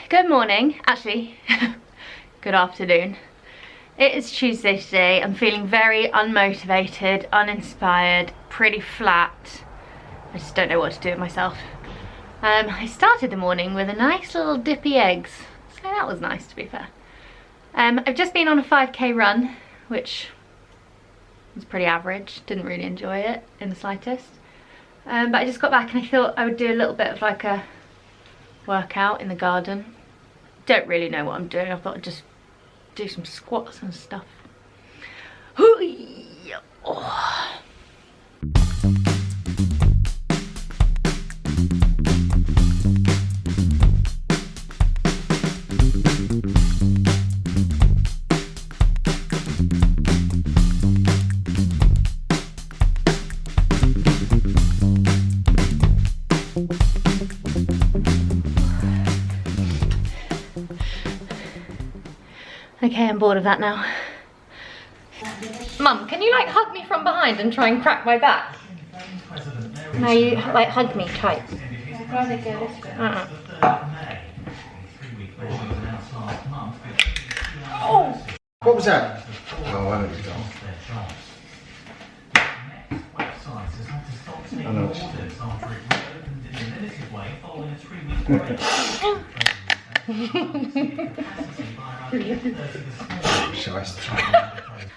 Good morning, actually, good afternoon. It is Tuesday today. I'm feeling very unmotivated, uninspired, pretty flat. I just don't know what to do with myself. I started the morning with a nice little dippy eggs, so that was nice, to be fair. I've just been on a 5k run, which was pretty average, didn't really enjoy it in the slightest. But I just got back and I thought I would do a little bit of like a workout in the garden. Don't really know what I'm doing. I thought I'd just do some squats and stuff. Oh. Okay, I'm bored of that now. Mum, can you like hug me from behind and try and crack my back? No, you like hug me tight. Oh! What was that? Oh, I know it's gone. I know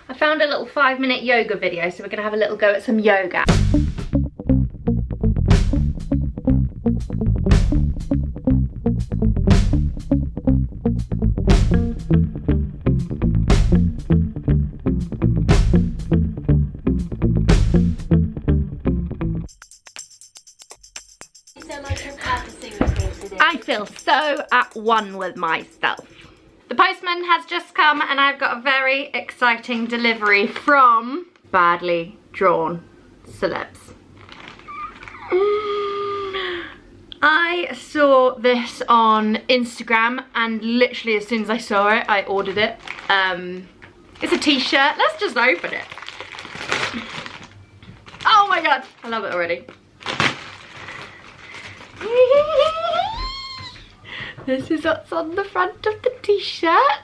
I found a little 5-minute yoga video, so we're gonna have a little go at some yoga. I feel so at one with myself. The postman has just come and I've got a very exciting delivery from Badly Drawn Celebs. I saw this on Instagram and literally as soon as I saw it, I ordered it. It's a t-shirt. Let's just open it. Oh my god, I love it already. This is what's on the front of the t-shirt.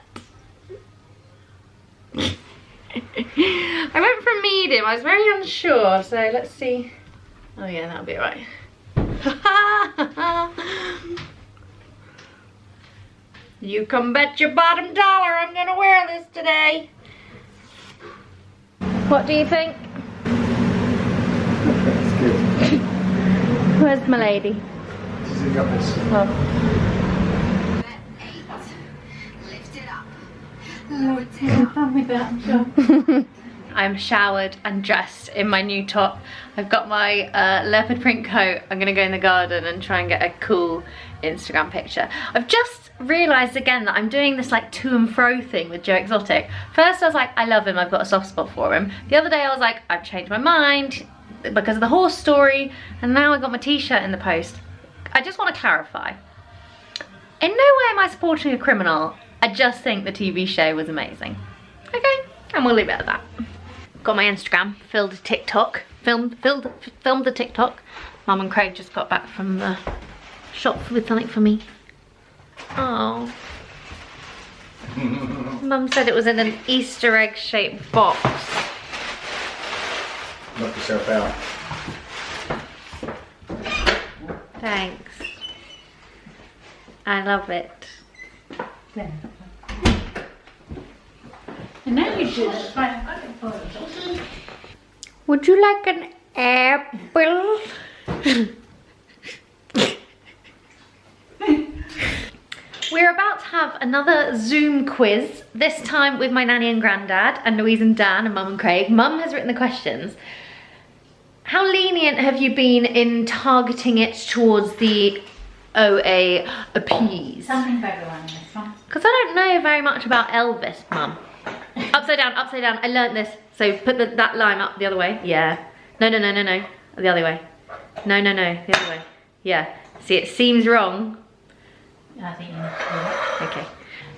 I went for medium, I was very unsure, so let's see. Oh yeah, that'll be alright. You can bet your bottom dollar I'm gonna wear this today. What do you think? That's good. Where's my lady? She's in the office. Oh. I'm showered and dressed in my new top. I've got my leopard print coat. I'm gonna go in the garden and try and get a cool Instagram picture. I've just realised again that I'm doing this like to and fro thing with Joe Exotic. First I was like, I love him, I've got a soft spot for him. The other day I was like, I've changed my mind because of the horse story, and now I got my t-shirt in the post. I just want to clarify. In no way am I supporting a criminal. I just think the TV show was amazing. Okay, and we'll leave it at that. Got my Instagram, filmed a TikTok, filmed the TikTok. Mum and Craig just got back from the shop with something for me. Oh. Mum said it was in an Easter egg shaped box. Knock yourself out. Thanks. I love it. And now you should. Would you like an apple? We're about to have another Zoom quiz, this time with my nanny and granddad and Louise and Dan and Mum and Craig. Mum has written the questions. How lenient have you been in targeting it towards the OAPs? Something better on this one. Because I don't know very much about Elvis, Mum. Upside down, I learnt this. So put that line up the other way. Yeah. No. The other way. No, the other way. Yeah. See, it seems wrong. I think you need to do it. Okay.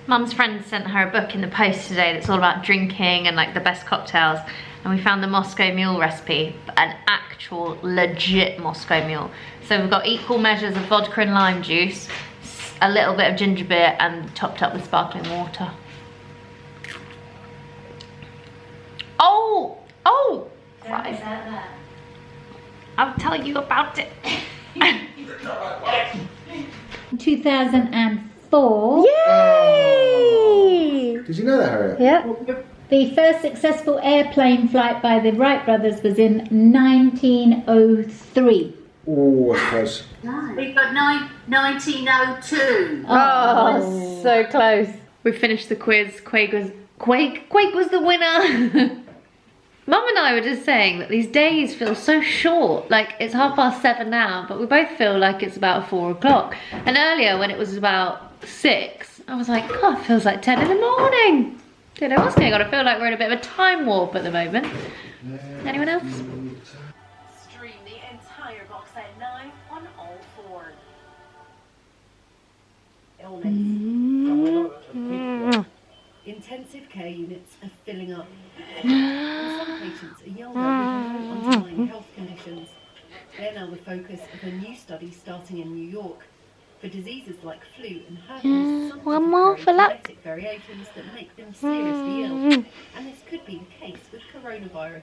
Mum's friend sent her a book in the post today that's all about drinking and like the best cocktails. And we found the Moscow Mule recipe, an actual legit Moscow Mule. So we've got equal measures of vodka and lime juice, a little bit of ginger beer and topped up with sparkling water. Oh! Oh! Right. I'll tell you about it. 2004. Yay! Did you know that, Harriet? Yeah. The first successful airplane flight by the Wright brothers was in 1903. Oh, that's close. We've got 1902. Oh, so close. We finished the quiz. Quake was the winner. Mum and I were just saying that these days feel so short. Like, it's 7:30 now, but we both feel like it's about 4 o'clock. And earlier, when it was about 6, I was like, God, it feels like 10 in the morning. Don't know what's going on. I feel like we're in a bit of a time warp at the moment. Anyone else? Stream the entire box set now on all 4. Illness. Intensive care units are filling up. And some patients are younger with no underlying health conditions. They're now the focus of a new study starting in New York. For diseases like flu and herpes, some one more carry for luck. genetic variations that make them seriously ill. And this could be the case with coronavirus.